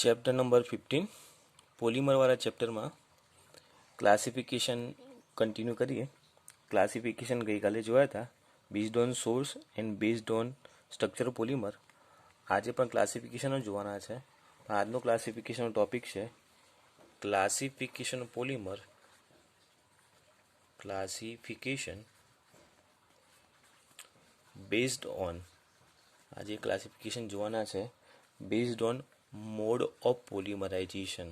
Chapter number 15 પોલીમરવાળા ચેપ્ટરમાં classification continue કરીએ. ક્લાસિફિકેશન ગઈકાલે જોયા હતા, based on source and based on structure of polymer. આજે પણ ક્લાસિફિકેશન જ જોવાના છે. આજનો ક્લાસિફિકેશનનો ટોપિક છે classification of polymer. Classification based on, આજે ક્લાસિફિકેશન જોવાના છે based on mode of polymerization.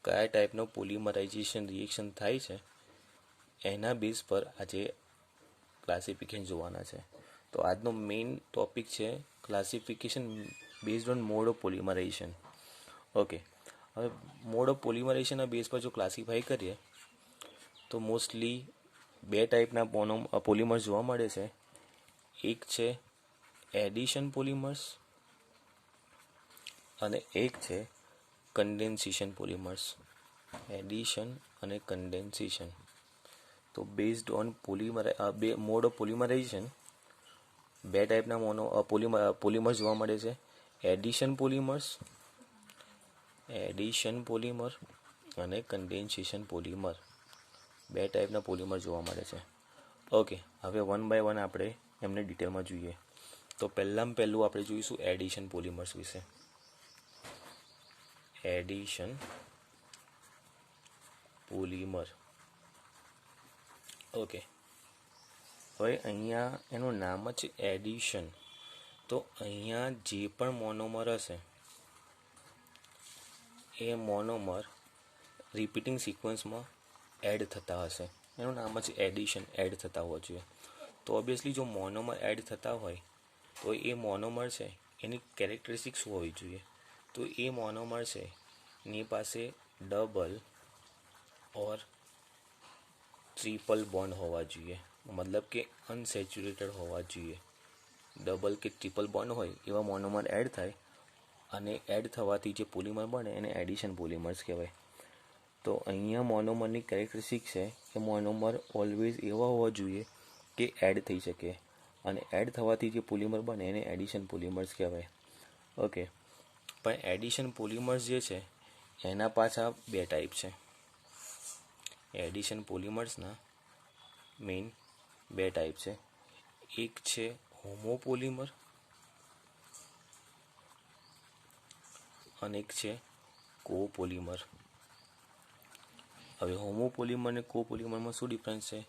કયા ટાઈપનો પોલિમરાઇઝેશન રિએક્શન થાય છે એના બેઝ પર આજે ક્લાસિફિકેશન જોવાના છે. તો આજનો મેઇન ટોપિક છે classification based on mode of polymerization. Okay, હવે મોડ ઓફ પોલિમરાઇઝેશનના બેઝ પર જો ક્લાસિફાઈ કરીએ તો મોસ્ટલી બે ટાઈપના પોલિમર્સ જોવા મળે છે. એક છે એડિશન પોલિમર્સ અને એક છે કન્ડેન્સેશન પોલિમર્સ. એડિશન અને કન્ડેન્સેશન. તો based on mode of polymerization બે ટાઈપના પોલિમર્સ જોવા મળે છે. એડિશન પોલિમર અને કન્ડેન્સેશન પોલિમર. બે ટાઈપના પોલિમર જોવા મળે છે. ઓકે, હવે વન બાય વન આપણે એમને ડિટેલમાં જોઈએ. તો પહેલું આપણે જોઈશું એડિશન પોલિમર્સ વિશે. Addition polymer. ઓકે, હવે અહીંયા એનું નામ જ એડિશન. તો અહીંયા જે પણ મોનોમર હશે એ મોનોમર રિપીટિંગ સિક્વન્સમાં એડ થતા હશે. એનું નામ જ એડિશન, એડ થતા હોવા જોઈએ. તો ઓબ્વિયસલી જો મોનોમર એડ થતા હોય તો એ મોનોમર છે એની કેરેક્ટરિસ્ટિક શું હોવી જોઈએ? તો એ મોનોમર છે એની પાસે ડબલ ઓર ટ્રિપલ બોન્ડ હોવા જોઈએ, મતલબ કે અનસેચ્યુરેટેડ હોવા જોઈએ. ડબલ કે ટ્રિપલ બોન્ડ હોય એવા મોનોમર એડ થાય અને એડ થવાથી જે પોલિમર બને એને એડિશન પોલિમર્સ કહેવાય. તો અહીંયા મોનોમરની કેરેક્ટરિસ્ટિક છે કે મોનોમર ઓલવેઝ એવા હોવા જોઈએ કે એડ થઈ શકે અને એડ થવાથી જે પોલિમર બને એને એડિશન પોલિમર્સ કહેવાય. ઓકે, પણ એડિશન પોલિમર્સ જે છે એના પાછા બે ટાઈપ છે. એડિશન પોલિમર્સના મેઇન બે ટાઈપ છે. એક છે હોમોપોલિમર અને એક છે કોપોલિમર. હવે હોમોપોલિમર અને કોપોલિમરમાં શું ડિફરન્સ છે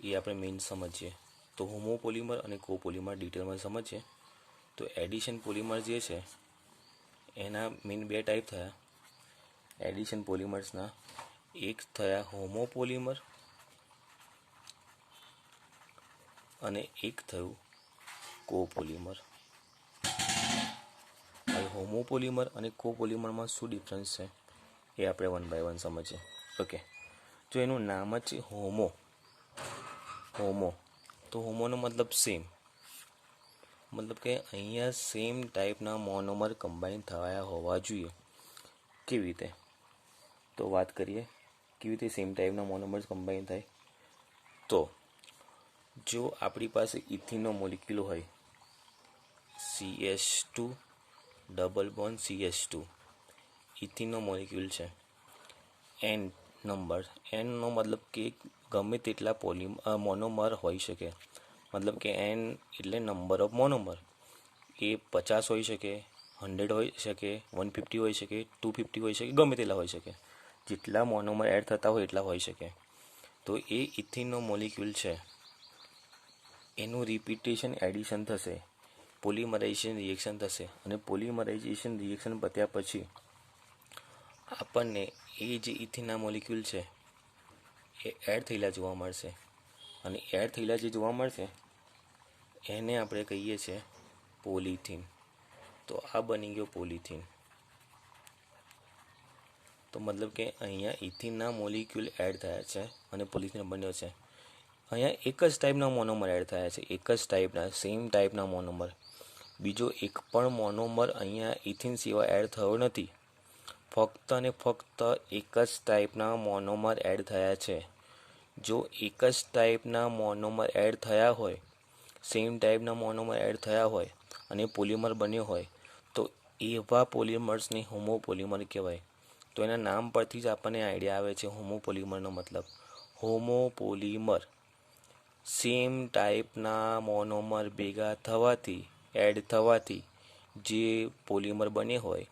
એ આપણે મેઇન સમજીએ. તો હોમોપોલિમર અને કોપોલિમર ડિટેલમાં સમજીએ. તો એડિશન પોલિમર જે છે એના મેઇન બે ટાઈપ થયા એડિશન પોલિમર્સના. એક થયા હોમોપોલિમર અને એક થયું કોપોલિમર. હવે હોમોપોલિમર અને કોપોલિમરમાં શું ડિફરન્સ છે એ આપણે વન બાય વન સમજીએ. ઓકે, જો એનું નામ જ હોમો, તો હોમોનો મતલબ સેમ, મતલબ કે અહીંયા સેમ ટાઈપના મોનોમર કમ્બાઈન થયા હોવા જોઈએ. કેવી રીતે? તો વાત કરીએ કેવી રીતે સેમ ટાઈપના મોનોમર્સ કમ્બાઈન થાય. તો જો આપણી પાસે ઇથિનનો મોલિક્યુલ હોય CH2 ડબલ બોન્ડ CH2, ઇથિનનો મોલિક્યુલ છે. એન નંબર, એનનો મતલબ કે ગમે તેટલા મોનોમર હોઈ શકે, મતલબ કે એન એટલે નંબર ઓફ મોનોમર. એ 50 હોઈ શકે, 100 હોઈ શકે, 150 હોઈ શકે, 250 હોઈ શકે, ગમે તેટલા હોઈ શકે. જેટલા મોનોમર એડ થતા હોય એટલા હોઈ શકે. તો એ ઇથિનનો મોલિક્યુલ છે એનું રિપીટેશન એડિશન થશે, પોલિમરાઇઝેશન રિએક્શન થશે અને પોલિમરાઇઝેશન રિએક્શન પત્યા પછી આપણને એ જે ઇથિનના મોલિક્યુલ છે એ એડ થયેલા જોવા મળશે અને એડ થયેલા જે જોવા મળશે એને આપણે કહીએ છીએ પોલિથીન. તો આ બની ગયો પોલિથીન. તો મતલબ કે અહીંયા ઇથિનના મોલિક્યુલ એડ થયા છે અને પોલિથીન બન્યો છે. અહીંયા એક જ ટાઈપના મોનોમર એડ થયા છે, એક જ ટાઈપના, સેમ ટાઈપના મોનોમર. બીજો એક પણ મોનોમર અહીંયા ઇથિન સિવાય એડ થયો નથી. ફક્ત અને ફક્ત એક જ ટાઈપના મોનોમર એડ થયા છે. જો એક જ ટાઈપના મોનોમર એડ થયા હોય, સેમ ટાઈપના મોનોમર એડ થયા હોય અને પોલિમર બન્યો હોય તો એવા પોલિમર્સને હોમોપોલિમર કહેવાય. તો એના નામ પરથી જ આપણને આઈડિયા આવે છે હોમોપોલિમરનો મતલબ. હોમોપોલિમર સેમ ટાઈપના મોનોમર ભેગા થવાથી એડ થવાથી જે પોલિમર બને હોય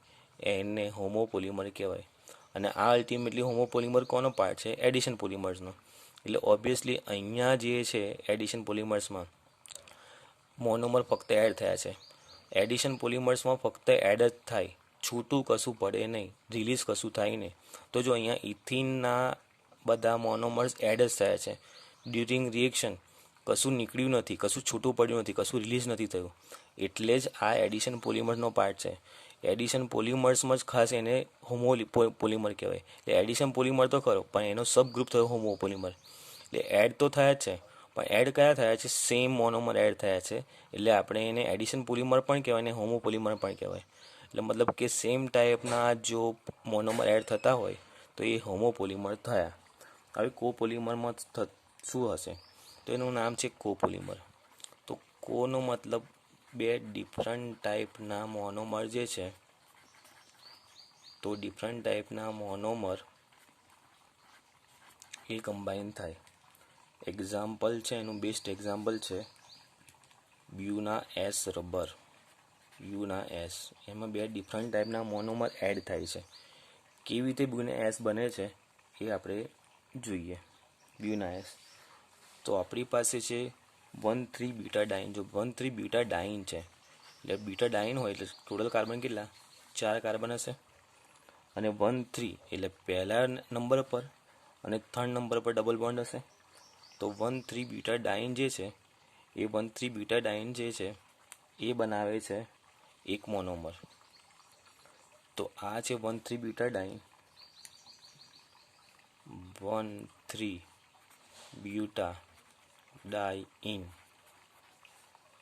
એને હોમોપોલિમર કહેવાય. અને આ અલ્ટિમેટલી હોમોપોલિમર કોનો પાર્ટ છે? એડિશન પોલિમર્સનો. એટલે ઓબ્વિયસલી અહીંયા જે છે એડિશન પોલિમર્સમાં મોનોમર ફક્ત એડ થયા છે. એડિશન પોલિમર્સમાં ફક્ત એડ જ થાય, છૂટું કશું પડે નહીં, રિલીઝ કશું થાય નહીં. તો જો અહીંયા ઇથિનના બધા મોનોમર્સ એડ જ થયા છે. ડ્યુરિંગ રિએક્શન કશું નીકળ્યું નથી, કશું છૂટું પડ્યું નથી, કશું રિલીઝ નથી થયું. એટલે જ આ એડિશન પોલિમરનો પાર્ટ છે. એડિશન પોલિમર્સમાં જ ખાસ એને પોલિમર કહેવાય. એટલે એડિશન પોલિમર તો ખરો, પણ એનો સબ ગ્રુપ થયો હોમોપોલિમર. એટલે એડ તો થયા જ છે, પણ એડ કયા થયા છે? સેમ મોનોમર એડ થયા છે. એટલે આપણે એને એડિશન પોલિમર પણ કહેવાય ને હોમોપોલિમર પણ કહેવાય. એટલે મતલબ કે સેમ ટાઈપના જો મોનોમર એડ થતા હોય તો એ હોમોપોલિમર થયા. હવે કોપોલિમરમાં શું હશે? તો એનું નામ છે કોપોલિમર. તો કોનો મતલબ બે ડિફરન્ટ ટાઈપના મોનોમર જે છે, તો ડિફરન્ટ ટાઈપના મોનોમર એ કમ્બાઈન થાય. એક્ઝામ્પલ છે, એનું બેસ્ટ એક્ઝામ્પલ છે બ્યુના એસ રબર. બ્યુના એસ એમાં બે ડિફરન્ટ ટાઈપના મોનોમર એડ થાય છે. કેવી રીતે બ્યુના એસ બને છે એ આપણે જોઈએ. બ્યુના એસ તો આપણી પાસે છે 1,3 બીટાડાઇન. જો 1,3 બીટાડાઇન છે એટલે બીટાડાઇન હોય એટલે ટોટલ કાર્બન કેટલા? 4 કાર્બન હશે. અને 1,3 એટલે પહેલા નંબર પર અને થર્ડ નંબર પર ડબલ બોન્ડ હશે. તો 1,3 બીટાડાઇન જે છે એ 1,3 બીટાડાઇન જે છે એ બનાવે છે એક મોનોમર. તો આ છે 1,3 બીટાડાઇન, 1,3 બ્યુટાડાઇન.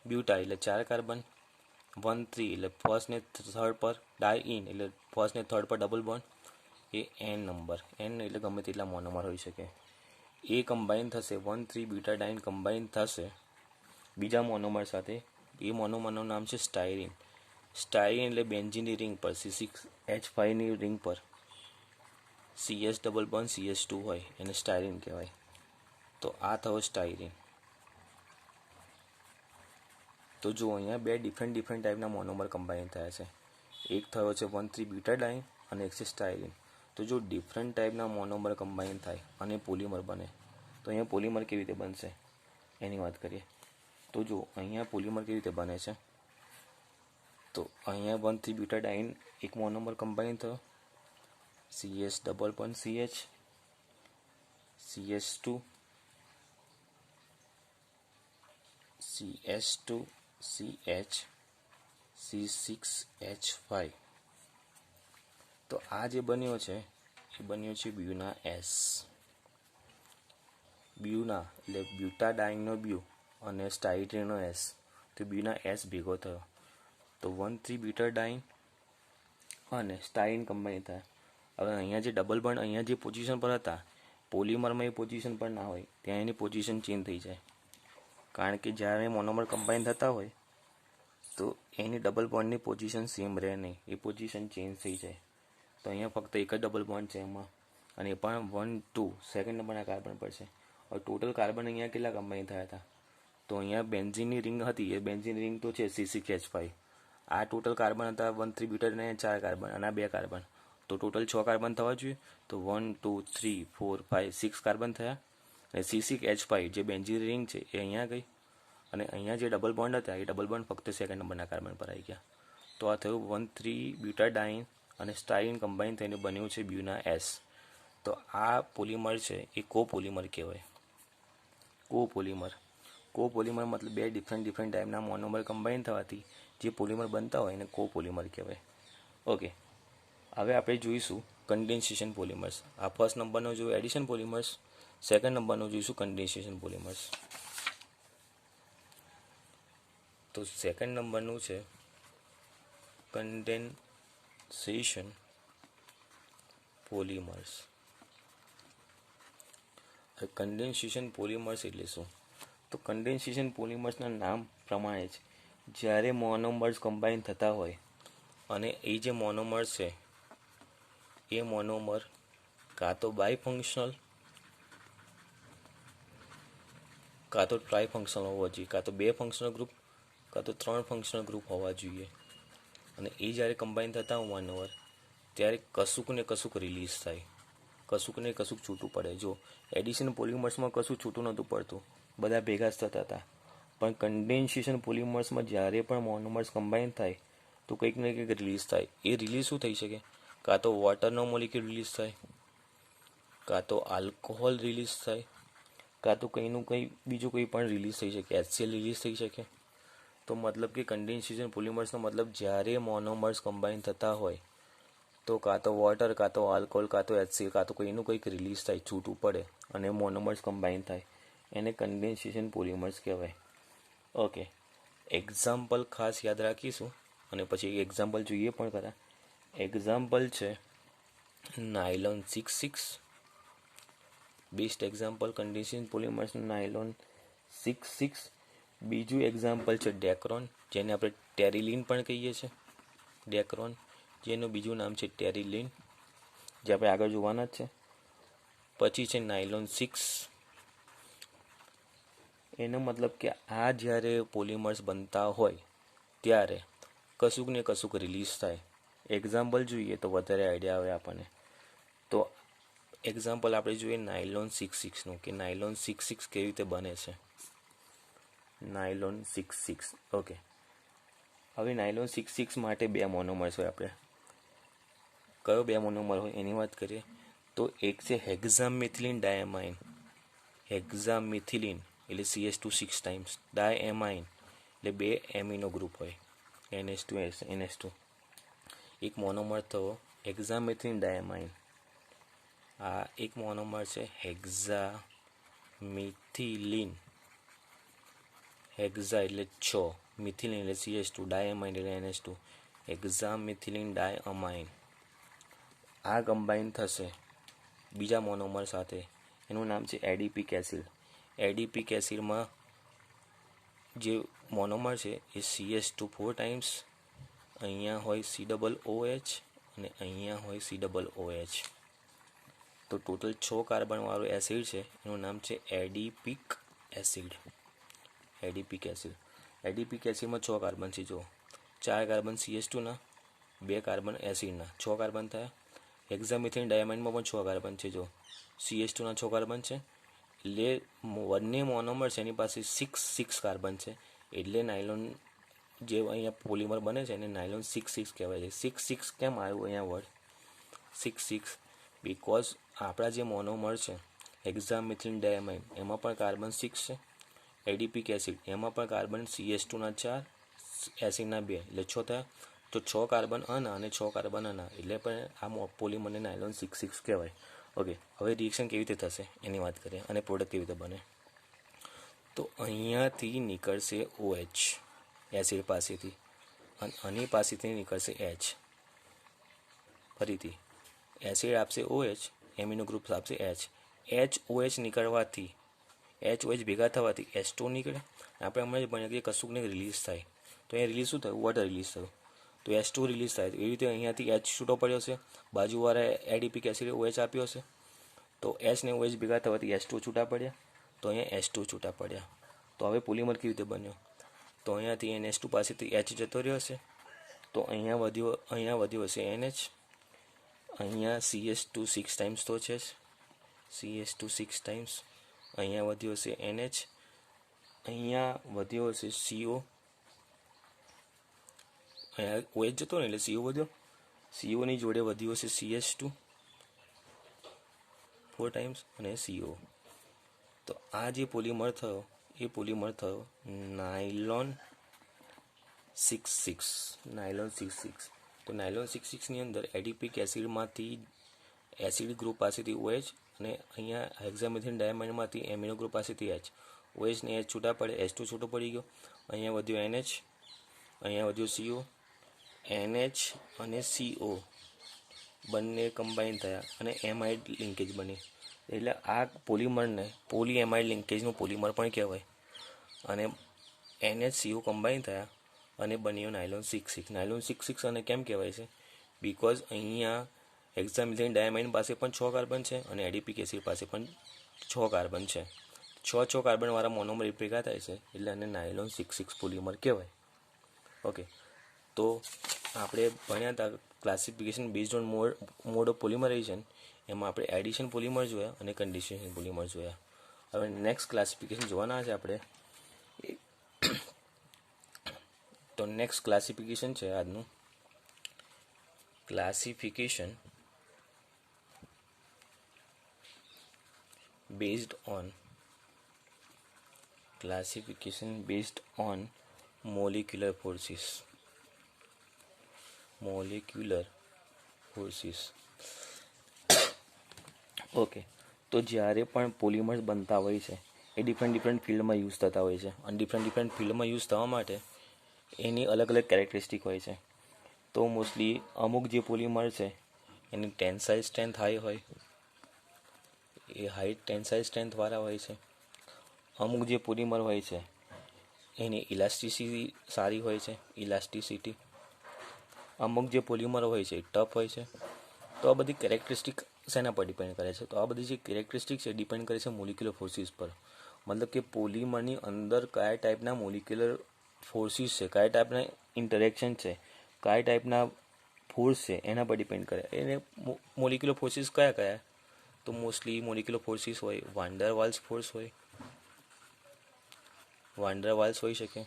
બ્યુટા એટલે 4 કાર્બન, 1,3 એટલે ફર્સ્ટ ને થર્ડ પર, ડાઇન એટલે ફર્સ્ટ ને થર્ડ પર double bond. A N number, N એટલે ગમે તેટલા મોનોમર હોઈ શકે. એ કમ્બાઈન થશે, 1,3 બીટાડાઇન કમ્બાઈન થશે બીજા મોનોમર સાથે. એ મોનોમરનું નામ છે સ્ટાયરીન. સ્ટાયરીન એટલે બેન્ઝીનની રિંગ પર C6H5ની રિંગ પર CS ડબલ બોન્ડ CS2 હોય એને સ્ટાયરીન કહેવાય. તો આ થયો સ્ટાયરીન. તો જો અહીંયા બે ડિફરન્ટ ટાઈપના મોનોમર કમ્બાઈન થયા છે. એક થયો છે 1,3 બીટાડાઇન અને એક છે સ્ટાયરીન. તો જો ડિફરન્ટ ટાઈપના મોનોમર કમ્બાઈન થાય અને પોલિમર બને તો અહીંયા પોલિમર કેવી રીતે બનશે એની વાત કરીએ. તો જો અહીંયા પોલિમર કેવી રીતે બને છે, તો અહીંયા 1,3 બીટાડાઇન એક મોનોમર કમ્બાઈન થયો, CS double bond CH, CS2, CS2 CH, C6H5. તો આ જે બન્યો છે એ બન્યો છે બ્યુના એસ. બ્યુના એટલે બ્યુટાડાઇનનો બ્યુ અને સ્ટાયરીનનો એસ. તો બ્યુના એસ ભેગો થયો તો 1,3 બીટાડાઇન અને સ્ટાયરીન કમ્બાઈન થાય. હવે અહીંયા જે ડબલ બોન્ડ અહીંયા જે પોઝિશન પર હતા, પોલિમરમાં એ પોઝિશન પર ના હોય, ત્યાં એની પોઝિશન ચેન્જ થઈ જાય. કારણ કે જ્યારે મોનોમર કમ્બાઈન થતા હોય તો એની ડબલ બોન્ડની પોઝિશન સેમ રહે નહીં, એ પોઝિશન ચેન્જ થઈ જાય. તો અહીંયા ફક્ત એક જ ડબલ બોન્ડ છે એમાં, અને એ પણ 1, 2 સેકન્ડ નંબરના કાર્બન પર છે. હવે ટોટલ કાર્બન અહીંયા કેટલા કમ્બાઈન થયા હતા? તો અહીંયા બેન્ઝીનની રિંગ હતી, એ બેન્ઝીન રિંગ તો છે C6H5. આ ટોટલ કાર્બન હતા 1,3 બીટાડાઇન 4 કાર્બન અને 2 કાર્બન. તો ટોટલ 6 કાર્બન થવા જોઈએ. તો 1, 2, 3, 4, 5, 6 કાર્બન થયા. અને C6H5 જે બેન્ઝીન રિંગ છે એ અહીંયા ગઈ, અને અહીંયા જે ડબલ બોન્ડ હતા એ ડબલ બોન્ડ ફક્ત સેકન્ડ નંબરના કાર્બન પર આવી ગયા. તો આ થયું 1,3 બીટાડાઇન અને સ્ટાયરીન કમ્બાઈન થઈને બન્યું છે બ્યુના એસ. તો આ પોલિમર છે એ કોપોલિમર કહેવાય. કોપોલિમર મતલબ બે ડિફરન્ટ ટાઈપના મોનોમર કમ્બાઈન થવાથી જે પોલિમર બનતા હોય એને કોપોલિમર કહેવાય. ઓકે, હવે આપણે જોઈશું કન્ડેન્સેશન પોલિમર્સ. આ ફર્સ્ટ નંબરનો જોયું એડિશન પોલિમર્સ, સેકન્ડ નંબરનો જોઈશું કન્ડેન્સેશન પોલિમર્સ. તો સેકન્ડ નંબરનું છે કન્ડેન્સેશન પોલિમર્સ. કન્ડેન્સેશન પોલિમર્સ એટલે શું? તો કન્ડેન્સેશન પોલિમર્સના નામ પ્રમાણે જ જ્યારે મોનોમર્સ કમ્બાઈન થતા હોય અને એ જે મોનોમર છે એ મોનોમર કાં તો બાયફંક્શનલ કાં તો ટ્રાયફંક્શનલ હોવા જોઈએ, કાં તો 2 ફંક્શનલ ગ્રુપ કાં તો 3 ફંક્શનલ ગ્રુપ હોવા જોઈએ. અને એ જ્યારે કમ્બાઈન થતા હોય મોનોમર ત્યારે કશુંક ને કશુંક રિલીઝ થાય, કશુંક ને કશુંક છૂટું પડે. જો એડિશન પોલિમર્સમાં કશું છૂટું નહોતું પડતું, બધા ભેગા જ થતા હતા. પણ કન્ડેન્સેશન પોલિમર્સમાં જ્યારે પણ મોનોમર્સ કમ્બાઈન થાય તો કંઈક ને કંઈક રિલીઝ થાય. એ રિલીઝ શું થઈ શકે? કાં તો વોટરનો મોલિક્યુલ રિલીઝ થાય, કાં તો આલ્કોહોલ રિલીઝ થાય, કાં તો કંઈનું કંઈ બીજું કંઈ પણ રિલીઝ થઈ શકે, HCl રિલીઝ થઈ શકે. તો મતલબ કે કન્ડેન્સેશન પોલિમર્સનો મતલબ જ્યારે મોનોમર્સ કમ્બાઈન થતા હોય તો કાં તો વોટર, કાં તો આલ્કોહોલ, કાં તો HCl, કાં તો કંઈનું કંઈક રિલીઝ થાય, છૂટું પડે અને મોનોમર્સ કમ્બાઈન થાય. એને કન્ડેન્સેશન પોલિમર્સ કહેવાય. ઓકે, એક્ઝામ્પલ ખાસ યાદ રાખીશું અને પછી એક્ઝામ્પલ જોઈએ પણ ખરા. એક્ઝામ્પલ છે નાયલોન 66, બેસ્ટ એક્ઝામ્પલ કન્ડેન્સેશન પોલિમર્સનું નાયલોન 66. બીજું એક્ઝામ્પલ છે ડેક્રોન, જેને આપણે ટેરિલિન પણ કહીએ છીએ. ડેક્રોન, જેનું બીજું નામ છે ટેરિલિન, જે આપણે આગળ જોવાના જ છે. પછી છે નાયલોન 6. એનો મતલબ કે આ જ્યારે પોલિમર્સ બનતા હોય ત્યારે કશુંક ને કશુંક રિલીઝ થાય. એક્ઝામ્પલ જોઈએ તો વધારે આઈડિયા આવે આપણને. તો એક્ઝામ્પલ આપણે જોઈએ નાયલોન 66નું, કે નાયલોન 66 કેવી રીતે બને છે. નાયલોન 66. ઓકે, હવે નાયલોન 66 માટે 2 મોનોમર્સ હોય. આપણે કયો 2 મોનોમર હોય એની વાત કરીએ તો એક છે હેક્ઝામિથિલિન ડાયમાઇન. હેક્ઝામિથિલિન એટલે CH2 6 ટાઈમ્સ, ડાયએમાઇન એટલે 2 એમિનો ગ્રુપ હોય, NH2. એક મોનોમર થયો હેક્ઝામિથિલિન ડાયમાઇન. આ એક મોનોમર છે હેક્ઝામિથિલિન. હેક્ઝા એટલે 6, મિથિલિન એટલે CH2, ડાયમાઇન એટલે NH2, હેક્ઝામિથિલિન ડાયઅમાઇન. આ કમ્બાઈન થશે બીજા મોનોમર સાથે, એનું નામ છે એડિપિક એસિડ. એડિપિક એસિડમાં જે મોનોમર છે એ CH2 4 ટાઈમ્સ, અહીંયા હોય COOH અને અહીંયા હોય COOH. તો ટોટલ 6 કાર્બનવાળું એસિડ છે, એનું નામ છે એડિપિક એસિડ. એડિપિક એસિડ. એડિપિક એસિડમાં 6 કાર્બન છે. જો 4 કાર્બન CH2ના, 2 કાર્બન એસિડના, 6 કાર્બન થયા. હેક્ઝામિથિલિન ડાયમાઇનમાં પણ 6 કાર્બન છે. જો CH2ના 6 કાર્બન છે, એટલે બંને મોનોમર છે એની પાસે 6 કાર્બન છે. એટલે નાયલોન જે અહીંયા પોલિમર બને છે એને નાયલોન 66 કહેવાય છે. 66 કેમ આવ્યું અહીંયા વર્ડ 66? બિકોઝ આપણા જે મોનોમર છે હેક્ઝામિથિલિન ડાયમાઇન એમાં પણ કાર્બન 6 છે. એડિપિક એસિડ એમાં પણ કાર્બન CH2ના 4, એસિડના 2 એટલે 6 થયા. તો 6 કાર્બન આના અને 6 કાર્બન આના, એટલે પણ આ પોલિમરને નાયલોન 66 કહેવાય. ઓકે, હવે રિએક્શન કેવી રીતે થશે એની વાત કરીએ અને પ્રોડક્ટ કેવી રીતે બને. તો અહીંયાથી નીકળશે OH એસિડ પાસેથી અને આની પાસેથી નીકળશે H. ફરીથી એસિડ આપશે OH, એમિનો ગ્રુપ આપશે H. HOH નીકળવાથી, HOH ભેગા થવાથી H2 નીકળે. આપણે હમણાં જ ભણીએ કે કશુંક ને રિલીઝ થાય, તો અહીંયા રિલીઝ શું થયું? વોટર રિલીઝ થયું, તો H2 રિલીઝ થાય. એવી રીતે અહીંયાથી H છૂટો પડ્યો છે, બાજુવાળા એડિપિક એસિડ OH આપ્યો છે, તો H ને OH ભેગા થવાથી H2 છૂટા પડ્યા, તો અહીંયા H2 છૂટા પડ્યા. તો હવે પોલિમર કેવી રીતે બન્યો? તો અહીંયાથી NH2 પાસેથી H જતો રહ્યો હશે, તો અહીંયા વધ્યો હશે NH. અહીંયા CH2 6 ટાઈમ્સ તો છે જ, CH2 6 ટાઈમ્સ. અહીંયા વધ્યો હશે NH, અહીંયા વધ્યો હશે CO. અહીંયા OH જતો ને એટલે CO વધ્યો, COની જોડે વધ્યું હશે CH2 4 ટાઈમ્સ અને CO. તો આ જે પોલિમર થયો એ પોલિમર થયો નાયલોન 66. નાયલોન 66. તો નાયલોન 66ની અંદર એડિપિક એસિડમાંથી એસિડ ગ્રુપ પાસેથી OH અને અહીંયા હેક્ઝામિથિલિન ડાયમાઇનમાંથી એમિનો ગ્રુપ પાસેથી H. OH ને H છૂટા પડે, H2 છૂટો પડી ગયો, અહીંયા વધ્યો NH, અહીંયા વધ્યો CO. NH અને CO બંને કમ્બાઈન થયા અને એમાઇડ લિંકેજ બની. એટલે આ પોલિમરને પોલીએમાઇડ લિંકેજનું પોલિમર પણ કહેવાય. અને NH CO કમ્બાઈન થયા અને બન્યો નાયલોન 6 નાયલોન 6 અને કેમ કહેવાય છે? બિકોઝ અહીંયા હેક્સામિથાઇલ ડાયમાઇન પાસે પણ 6 કાર્બન છે અને એડિપિક એસિડ પાસે પણ 6 કાર્બન છે. 6 કાર્બનવાળા મોનોમર ભેગા થાય છે એટલે આને નાયલોન 6 પોલિમર કહેવાય. ઓકે, તો આપણે ભણ્યા હતા classification based on mode of polymerization. એમાં આપણે એડિશન પોલિમર જોયા અને કન્ડિશનેશન પોલિમર જોયા. હવે નેક્સ્ટ ક્લાસિફિકેશન જોવાના છે આપણે. તો નેક્સ્ટ ક્લાસિફિકેશન છે આજનું classification based on molecular forces. Okay, તો જ્યારે પણ પોલિમર્સ બનતા હોય છે એ ડિફરન્ટ ફિલ્ડમાં યુઝ થતા હોય છે અને ડિફરન્ટ ફિલ્ડમાં યુઝ થવા માટે એની અલગ અલગ કેરેક્ટરિસ્ટિક હોય છે. તો મોસ્ટલી અમુક જે પોલિમર છે એની ટેન્સાઇલ સ્ટ્રેન્થ હાઈ હોય, એ હાઈ ટેન્સાઇલ સ્ટ્રેન્થવાળા હોય છે. અમુક જે પોલિમર હોય છે એની ઇલાસ્ટિસિટી સારી હોય છે, અમુક જે પોલિમર હોય છે એ ટફ હોય છે. તો આ બધી કેરેક્ટરિસ્ટિક શેના પર ડિપેન્ડ કરે છે? તો આ બધી જે કેરેક્ટરિસ્ટિક છે ડિપેન્ડ કરે છે મોલિક્યુલર ફોર્સિસ પર. મતલબ કે પોલિમરની અંદર કયા ટાઈપના મોલિક્યુલર ફોર્સિસ છે, કયા ટાઈપના ઇન્ટરેક્શન છે, કયા ટાઈપના ફોર્સ છે એના પર ડિપેન્ડ કરે. એને મોલિક્યુલર ફોર્સિસ કયા? તો મોસ્ટલી મોલિક્યુલર ફોર્સિસ હોય વાન્ડરવાલ્સ ફોર્સ હોય શકે,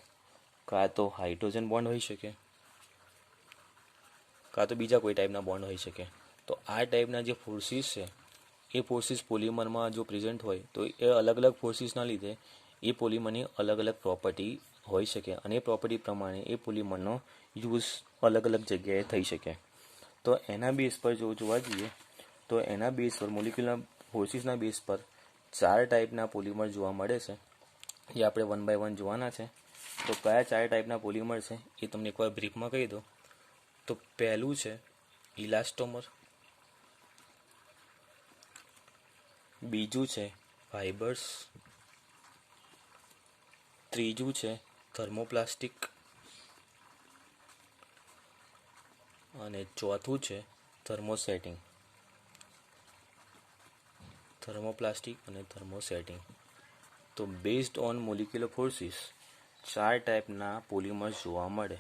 કાં તો હાઇડ્રોજન બોન્ડ હોઈ શકે, કાં તો બીજા કોઈ ટાઈપના બોન્ડ હોઈ શકે. તો આ ટાઈપના જે ફોર્સિસ છે એ ફોર્સિસ પોલિમરમાં જો પ્રેઝન્ટ હોય તો એ અલગ અલગ ફોર્સિસના લીધે એ પોલિમરની અલગ અલગ પ્રોપર્ટી હોઈ શકે અને એ પ્રોપર્ટી પ્રમાણે એ પોલિમરનો યુઝ અલગ અલગ જગ્યાએ થઈ શકે. તો એના બેઝ પર જો જોવા જઈએ તો એના બેઝ પર મોલિક્યુલર ફોર્સિસના બેઝ પર 4 ટાઈપના પોલિમર જોવા મળે છે, જે આપણે 1 by 1 જોવાના છે. તો કયા 4 ટાઈપના પોલિમર છે એ તમને એકવાર બ્રીફમાં કહી દો. તો પહેલું છે ઇલાસ્ટોમર, બીજું છે ફાઇબર્સ, ત્રીજું છે થર્મોપ્લાસ્ટિક અને ચોથું છે થર્મોસેટિંગ. તો બેઝડ ઓન મોલિક્યુલર ફોર્સિસ 4 ટાઈપના પોલિમર્સ જોવા મળે.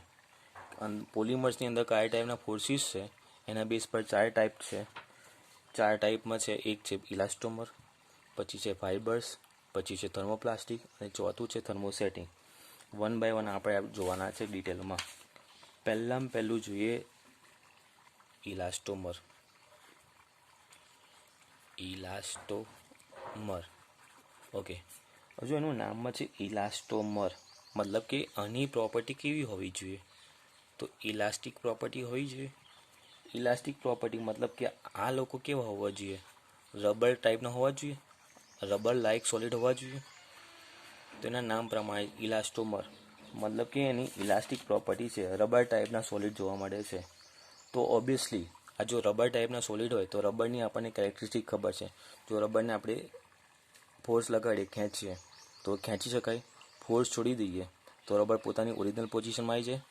પોલિમર્સની અંદર કયા ટાઈપના ફોર્સિસ છે એના બેઝ પર 4 ટાઈપ છે. 4 ટાઈપમાં છે, એક છે ઇલાસ્ટોમર, પછી છે ફાઇબર્સ, પછી છે થર્મોપ્લાસ્ટિક અને ચોથું છે થર્મોસેટિંગ. 1 by 1 આપણે જોવાના છે ડિટેલમાં. પહેલું જોઈએ ઇલાસ્ટોમર. ઓકે, હજુ એનું નામમાં છે ઇલાસ્ટોમર, મતલબ કે આની પ્રોપર્ટી કેવી હોવી જોઈએ? તો ઇલાસ્ટિક પ્રોપર્ટી હોવી જોઈએ. ઇલાસ્ટિક પ્રોપર્ટી મતલબ કે આ લોકો કેવા હોવા જોઈએ? રબર ટાઈપના હોવા જોઈએ, રબર લાઇક સોલિડ હોવા જોઈએ. તો એના નામ પ્રમાણે ઇલાસ્ટોમર મતલબ કે એની ઇલાસ્ટિક પ્રોપર્ટી છે, રબર ટાઈપના સોલિડ જોવા મળે છે. તો ઓબ્વિયસલી આ જો રબર ટાઈપના સોલિડ હોય તો રબરની આપણને કેરેક્ટરિસ્ટિક ખબર છે. જો રબરને આપણે ફોર્સ લગાડીએ, ખેંચીએ તો ખેંચી શકાય, ફોર્સ છોડી દઈએ તો રબર પોતાની ઓરિજિનલ પોઝિશનમાં આવી જાય.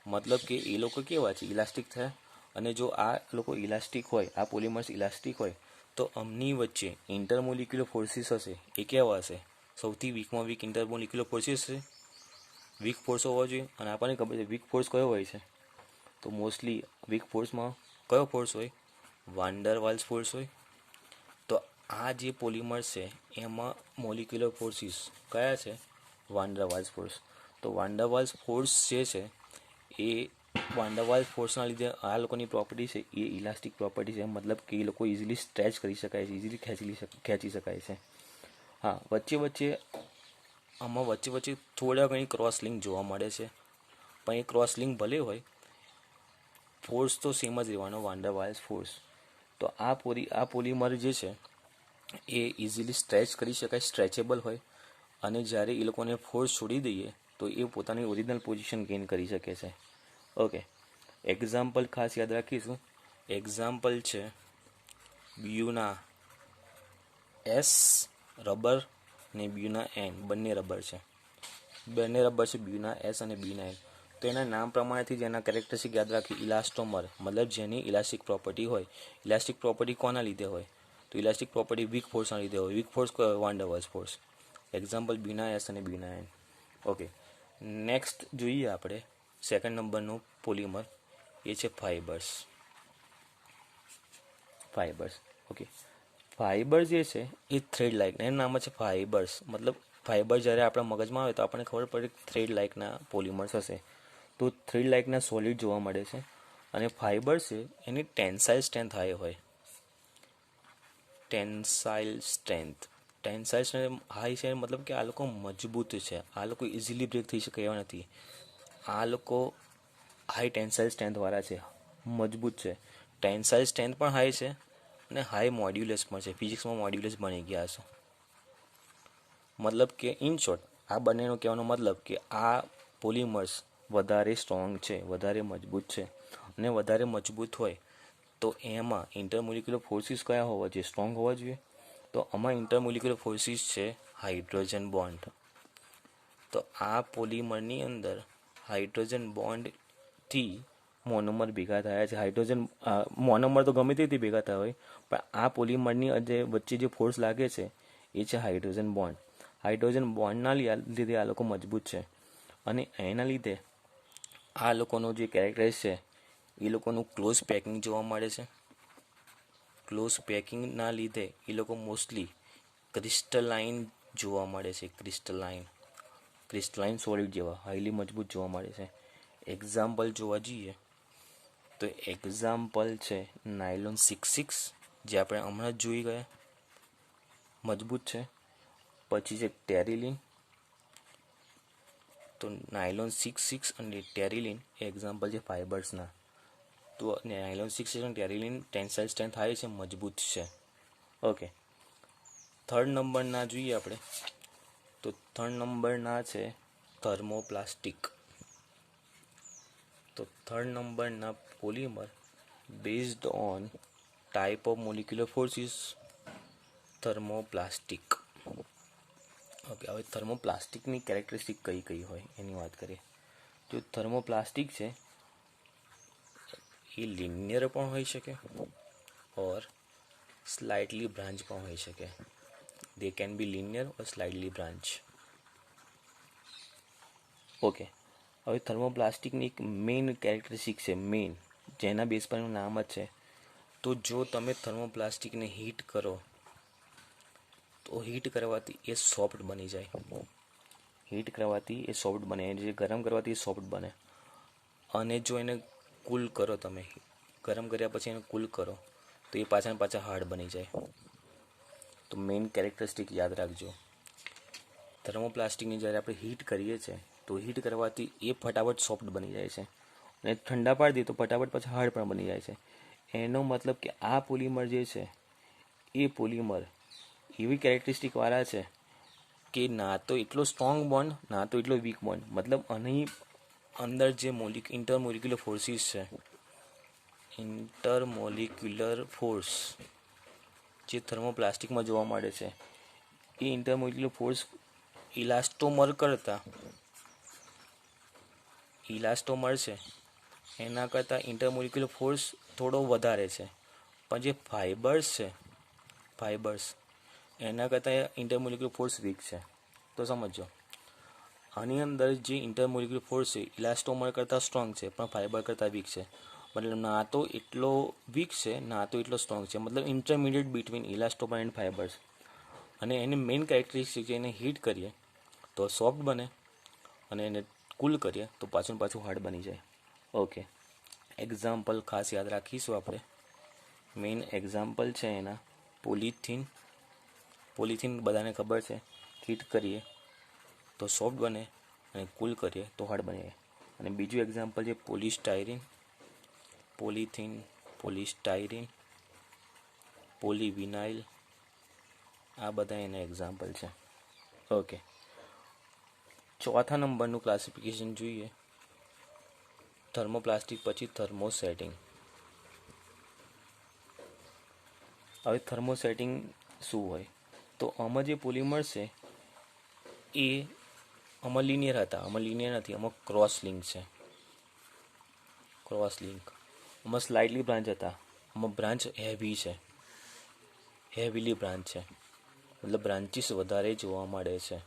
મતલબ કે એ લોકો કેવા છે? ઇલાસ્ટિક થયા. અને જો આ લોકો ઇલાસ્ટિક હોય, આ પોલિમર્સ ઇલાસ્ટિક હોય, તો આમની વચ્ચે ઇન્ટરમોલિક્યુલર ફોર્સિસ હશે એ કેવા હશે? સૌથી વીકમાં વીક ઇન્ટરમોલિક્યુલર ફોર્સિસ છે, વીક ફોર્સ હોવા જોઈએ. અને આપણને ખબર છે વીક ફોર્સ કયો હોય છે? તો મોસ્ટલી વીક ફોર્સમાં કયો ફોર્સ હોય? વાન્ડરવાલ્સ ફોર્સ હોય. તો આ જે પોલિમર્સ છે એમાં મોલિક્યુલર ફોર્સિસ કયા છે? Van der Waals force. તો વાન્ડરવાલ્સ ફોર્સ જે છે એ વાન્ડરવાલ્સ ફોર્સના લીધે આ લોકોની પ્રોપર્ટી છે એ ઇલાસ્ટિક પ્રોપર્ટી છે. મતલબ કે એ લોકો ઇઝીલી સ્ટ્રેચ કરી શકાય છે, ઇઝીલી ખેંચી શકાય છે. હા, વચ્ચે થોડા ઘણી ક્રોસ લિંક જોવા મળે છે, પણ એ ક્રોસ લિંક ભલે હોય, ફોર્સ તો સેમ જ રહેવાનો, વાન્ડરવાલ્સ ફોર્સ. તો આ પોલિમર જે છે એ ઇઝીલી સ્ટ્રેચ કરી શકાય, સ્ટ્રેચેબલ હોય. અને જ્યારે એ લોકોને ફોર્સ છોડી દઈએ તો એ પોતાની ઓરિજિનલ પોઝિશન ગેઇન કરી શકે છે. ઓકે, એક્ઝામ્પલ ખાસ યાદ રાખીશું. એક્ઝામ્પલ છે બ્યુના એસ રબર ને બ્યુના એન, બંને રબર છે બ્યુના એસ અને બ્યુના એન. તો એના નામ પ્રમાણેથી જ એના કેરેક્ટરિસ્ટિક યાદ રાખી. ઇલાસ્ટોમર મતલબ જેની ઇલાસ્ટિક પ્રોપર્ટી હોય. ઇલાસ્ટિક પ્રોપર્ટી કોના લીધે હોય? તો ઇલાસ્ટિક પ્રોપર્ટી વીક ફોર્સના લીધે હોય. વીક ફોર્સ વાન ડર વાલ્સ ફોર્સ. એક્ઝામ્પલ બીના એસ અને બીના એન. ઓકે, નેક્સ્ટ જોઈએ આપણે સેકન્ડ નંબરનું પોલિમર, એ છે ફાઇબર્સ. ઓકે, ફાઇબર જે છે એ થ્રેડ લાઇક, એનું નામ છે ફાઇબર્સ. મતલબ ફાઇબર જ્યારે આપણા મગજમાં આવે તો આપણને ખબર પડે થ્રેડ લાઇકના પોલિમર્સ હશે. તો થ્રેડ લાઇકના સોલિડ જોવા મળે છે. અને ફાઇબર છે એની ટેન્સાઇલ સ્ટ્રેન્થ હાઈ હોય. ટેન્સાઇલ સ્ટ્રેન્થ હાઈ છે મતલબ કે આ લોકો મજબૂત છે. આ લોકો ઇઝીલી બ્રેક થઈ શકે એવા નથી. આ લોકો હાઈ ટેન્સાઇલ સ્ટ્રેન્થવાળા છે, મજબૂત છે. ટેન્સાઇલ સ્ટ્રેન્થ પણ હાઈ છે અને હાઈ મોડ્યુલસ પણ છે. ફિઝિક્સમાં મોડ્યુલસ બની ગયા છે. મતલબ કે ઇન શોર્ટ આ બંનેનો કહેવાનો મતલબ કે આ પોલિમર્સ વધારે સ્ટ્રોંગ છે, વધારે મજબૂત છે. અને વધારે મજબૂત હોય તો એમાં ઇન્ટરમોલિક્યુલર ફોર્સિસ કયા હોવા જોઈએ? સ્ટ્રોંગ હોવા જોઈએ. તો આમાં ઇન્ટરમોલિક્યુલર ફોર્સિસ છે હાઇડ્રોજન બોન્ડ. તો આ પોલિમરની અંદર હાઇડ્રોજન બોન્ડથી મોનોમર ભેગા થયા છે. મોનોમર તો ગમે તેથી ભેગા થયા હોય, પણ આ પોલિમરની વચ્ચે જે ફોર્સ લાગે છે એ છે હાઇડ્રોજન બોન્ડ. હાઇડ્રોજન બોન્ડના લીધે આ લોકો મજબૂત છે. અને એના લીધે આ લોકોનો જે કેરેક્ટર્સ છે એ લોકોનું ક્લોઝ પેકિંગ જોવા મળે છે. ક્લોઝ પેકિંગના લીધે એ લોકો મોસ્ટલી ક્રિસ્ટલાઇન જોવા મળે છે. ક્રિસ્ટલાઇન સોલિડ જેવા હાઈલી મજબૂત જોવા મળે છે. એક્ઝામ્પલ જોવા જઈએ તો એક્ઝામ્પલ છે નાયલોન 66, જે આપણે હમણાં જ જોઈ ગયા, મજબૂત છે. પછી છે ટેરિલિન. તો નાયલોન 66 અને ટેરિલિન એ એક્ઝામ્પલ છે ફાઇબર્સના. તો નાયલોન 66 અને ટેરિલિન ટેન્સાઇલ સ્ટ્રેન્થ હાઈ છે, મજબૂત છે. ઓકે, થર્ડ નંબરના જોઈએ આપણે તો થર્ડ નંબરના છે થર્મોપ્લાસ્ટિક. તો થર્ડ નંબરના polymer based on type of molecular forces thermoplastic. Okay, હવે થર્મોપ્લાસ્ટિકની કેરેક્ટરિસ્ટિક કઈ કઈ હોય એની વાત કરીએ. જો થર્મોપ્લાસ્ટિક છે એ લિનિયર પણ હોઈ શકે ઓર સ્લાઇટલી બ્રાન્ચ પણ હોઈ શકે. They can be linear or slightly branch. Okay, હવે થર્મોપ્લાસ્ટિકની એક મેઇન કેરેક્ટરિસ્ટિક છે, જેના બેઝ પર એનું નામ જ છે. તો જો તમે થર્મોપ્લાસ્ટિકને હીટ કરો તો હીટ કરવાથી એ સોફ્ટ બની જાય. ગરમ કરવાથી એ સોફ્ટ બને. અને જો એને કૂલ કરો, તમે ગરમ કર્યા પછી એને કૂલ કરો તો એ પાછા હાર્ડ બની જાય. તો મેઇન કેરેક્ટરિસ્ટિક યાદ રાખજો. થર્મોપ્લાસ્ટિકની જ્યારે આપણે હીટ કરીએ છીએ તો હીટ કરવાથી એ ફટાફટ સોફ્ટ બની જાય છે. અને ઠંડા પાડી દઈએ તો ફટાફટ પછી હાર્ડ પણ બની જાય છે. એનો મતલબ કે આ પોલિમર જે છે એ પોલિમર એવી કેરેક્ટરિસ્ટિકવાળા છે કે ના તો એટલો સ્ટ્રોંગ બોન્ડ, ના તો એટલો વીક બોન્ડ. મતલબ આની અંદર જે ઇન્ટરમોલિક્યુલર ફોર્સિસ છે, ઇન્ટરમોલિક્યુલર ફોર્સ જે થર્મોપ્લાસ્ટિકમાં જોવા મળે છે એ ઇન્ટરમોલિક્યુલર ફોર્સ ઇલાસ્ટોમર છે એના કરતાં ઇન્ટરમોલિક્યુલર ફોર્સ થોડો વધારે છે. પણ જે ફાઇબર્સ એના કરતાં ઇન્ટરમોલિક્યુલર ફોર્સ વીક છે. તો સમજો, આની અંદર જે ઇન્ટરમોલિક્યુલર ફોર્સ છે ઇલાસ્ટોમર કરતાં સ્ટ્રોંગ છે પણ ફાઇબર કરતાં વીક છે. મતલબ ના તો એટલો વીક છે, ના તો એટલો સ્ટ્રોંગ છે. મતલબ intermediate between elastomer and fibres. અને એની મેઇન કેરેક્ટરિસ્ટિક છે એને હીટ કરીએ તો સોફ્ટ બને અને એને કૂલ કરીએ તો પાછું હાર્ડ બની જાય. ઓકે, એક્ઝામ્પલ ખાસ યાદ રાખીશું આપણે. મેઇન એક્ઝામ્પલ છે એના પોલિથીન બધાને ખબર છે, હીટ કરીએ તો સોફ્ટ બને અને કૂલ કરીએ તો હાર્ડ બની જાય. અને બીજું એક્ઝામ્પલ છે પોલિસ્ટાયરીન, પોલીવિનાઇલ. આ બધા એના એક્ઝામ્પલ છે. ઓકે, ચોથા નંબરનું ક્લાસિફિકેશન જોઈએ. થર્મોપ્લાસ્ટિક પછી થર્મોસેટિંગ. હવે થર્મોસેટિંગ શું હોય? તો આમાં જે પોલિમર છે એ આમાં લિનિયર હતા, આમાં લિનિયર નથી, આમાં ક્રોસ લિંક છે. Cross link. આમાં સ્લાઇટલી બ્રાન્ચ હતા, આમાં બ્રાન્ચ હેવી છે, હેવીલી બ્રાન્ચ છે, મતલબ બ્રાન્ચીસ વધારે જોવા મળે છે.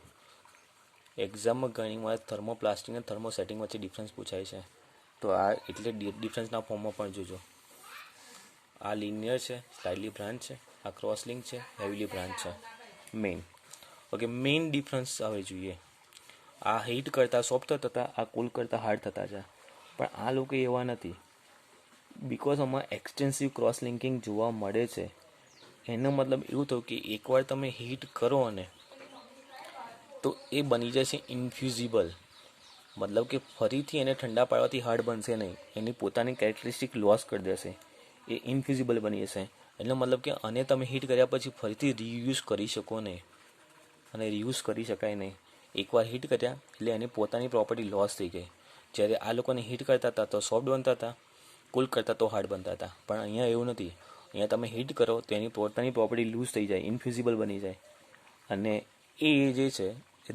એક્ઝામમાં ઘણીવાર થર્મોપ્લાસ્ટિક અને થર્મોસેટિંગ વચ્ચે ડિફરન્સ પૂછાય છે, તો આ એટલે ડિફરન્સના ફોર્મમાં પણ જોજો. આ લિનિયર છે, સ્લાઇટલી બ્રાન્ચ છે, આ ક્રોસ લિંક છે, હેવીલી બ્રાન્ચ છે. મેઇન ઓકે, મેઇન ડિફરન્સ હવે જોઈએ. આ હીટ કરતાં સોફ્ટ થતા, આ કુલ કરતાં હાર્ડ થતા છે, પણ આ લોકો એવા નથી. બિકોઝ આમાં એક્સટેન્સિવ ક્રોસ લિંકિંગ જોવા મળે છે. એનો મતલબ એવું થયું કે એકવાર તમે હીટ કરો અને તો એ બની જશે ઇન્ફ્યુઝિબલ, મતલબ કે ફરીથી એને ઠંડા પાડવાથી હાર્ડ બનશે નહીં, એની પોતાની કેરેક્ટરિસ્ટિક લોસ કરી દેશે, એ ઇન્ફ્યુઝિબલ બની જશે. એટલે મતલબ કે આને તમે હીટ કર્યા પછી ફરીથી રીયુઝ કરી શકો નહીં, અને રીયુઝ કરી શકાય નહીં. એકવાર હીટ કર્યા એટલે એની પોતાની પ્રોપર્ટી લોસ થઈ ગઈ. જ્યારે આ લોકોને હીટ કરતા હતા તો સોફ્ટ બનતા હતા, કુલ કરતા તો હાર્ડ બનતા હતા. પણ અહીંયા એવું નથી. અહીંયા તમે હીટ કરો તો એની પોતાની પ્રોપર્ટી લૂઝ થઈ જાય, ઇન્ફ્યુઝિબલ બની જાય, અને એ જે છે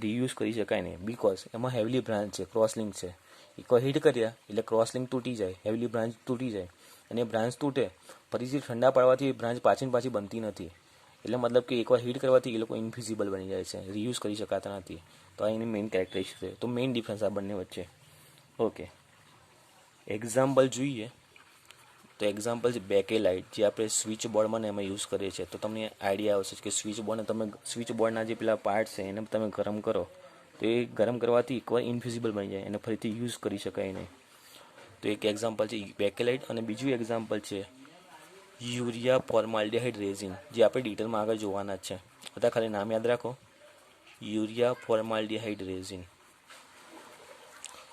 રીયુઝ કરી શકાય નહીં. બિકોઝ એમાં હેવીલી બ્રાન્ચ છે, ક્રોસ લિંક છે. એકવાર હીટ કર્યા એટલે ક્રોસ લિંક તૂટી જાય, હેવીલી બ્રાન્ચ તૂટી જાય, અને બ્રાન્ચ તૂટે ફરીથી ઠંડા પાડવાથી બ્રાન્ચ પાછી બનતી નથી. એટલે મતલબ કે એકવાર હીટ કરવાથી એ લોકો ઇન્ફ્યુઝિબલ બની જાય છે, રીયુઝ કરી શકાતા નથી. તો આ એની મેઇન કેરેક્ટરિસ્ટિક છે. તો મેઇન ડિફરન્સ આ બંને વચ્ચે. ઓકે, એક્ઝામ્પલ જોઈએ તો એક્ઝામ્પલ છે બેકેલાઇટ, જે આપણે સ્વિચ બોર્ડમાં ને એમાં યુઝ કરીએ છીએ. તો તમને આઈડિયા આવશે કે સ્વિચ બોર્ડને તમે સ્વિચ બોર્ડના જે પેલા પાર્ટ છે એને તમે ગરમ કરો તો એ ગરમ કરવાથી એકવાર ઇન્ફ્યુઝિબલ બની જાય, એને ફરીથી યુઝ કરી શકાય નહીં. તો એક એક્ઝામ્પલ છે બેકેલાઇટ, અને બીજું એક્ઝામ્પલ છે યુરિયા ફોર્માલ્ડિહાઇડ રેઝિન, જે આપણે ડિટેલમાં આગળ જોવાના જ છે. બધા ખાલી નામ યાદ રાખો, યુરિયા ફોર્માલ્ડિહાઇડ રેઝિન.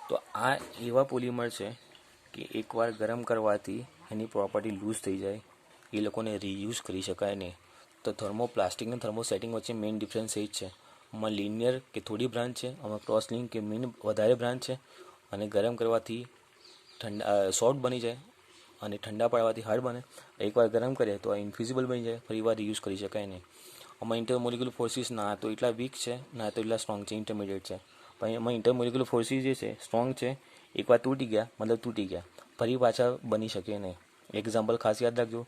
તો આ એવા પોલિમર છે કે એકવાર ગરમ કરવાથી એની પ્રોપર્ટી લૂઝ થઈ જાય, એ લોકોને રીયુઝ કરી શકાય નહીં. તો થર્મોપ્લાસ્ટિક અને થર્મોસેટિંગ વચ્ચે મેઇન ડિફરન્સ એ જ છે. આમાં લિનિયર કે થોડી બ્રાન્ચ છે, આમાં ક્રોસ લિંક કે મેઇન વધારે બ્રાન્ચ છે, અને ગરમ કરવાથી સોફ્ટ બની જાય અને ઠંડા પાડવાથી હાર્ડ બને. એકવાર ગરમ કરીએ તો આ ઇન્ફ્યુઝિબલ બની જાય, ફરી વાર રીયુઝ કરી શકાય નહીં. આમાં ઇન્ટરમોલિક્યુલર ફોર્સિસ ના તો એટલા વીક છે, ના તો એટલા સ્ટ્રોંગ છે, ઇન્ટરમીડિયેટ છે. પણ એમાં ઇન્ટરમોલિક્યુલર ફોર્સિસ જે છે સ્ટ્રોંગ છે. એકવાર તૂટી ગયા મતલબ તૂટી ગયા, ફરી પાછા બની શકે નહીં. એક્ઝામ્પલ ખાસ યાદ રાખજો,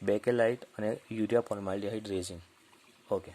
બેકેલાઇટ અને યુરિયા ફોર્માલ્ડિહાઇડ રેઝિન. ઓકે.